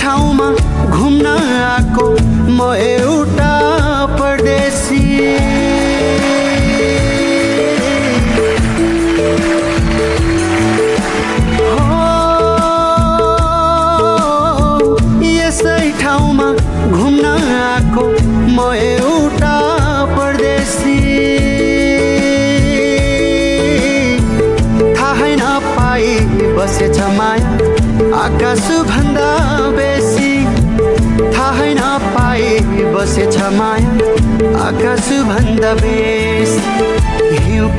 ठाउँमा घुम्न आएको म एउटा परदेशी यसै ठाउँमा घुम्न आएको म एउटा परदेशी थाहै नपाई बसेछ माया आकाश भन्दा बेसी थाहै नपाई बसेछ माया आकाश भन्दा बेसी हिउँ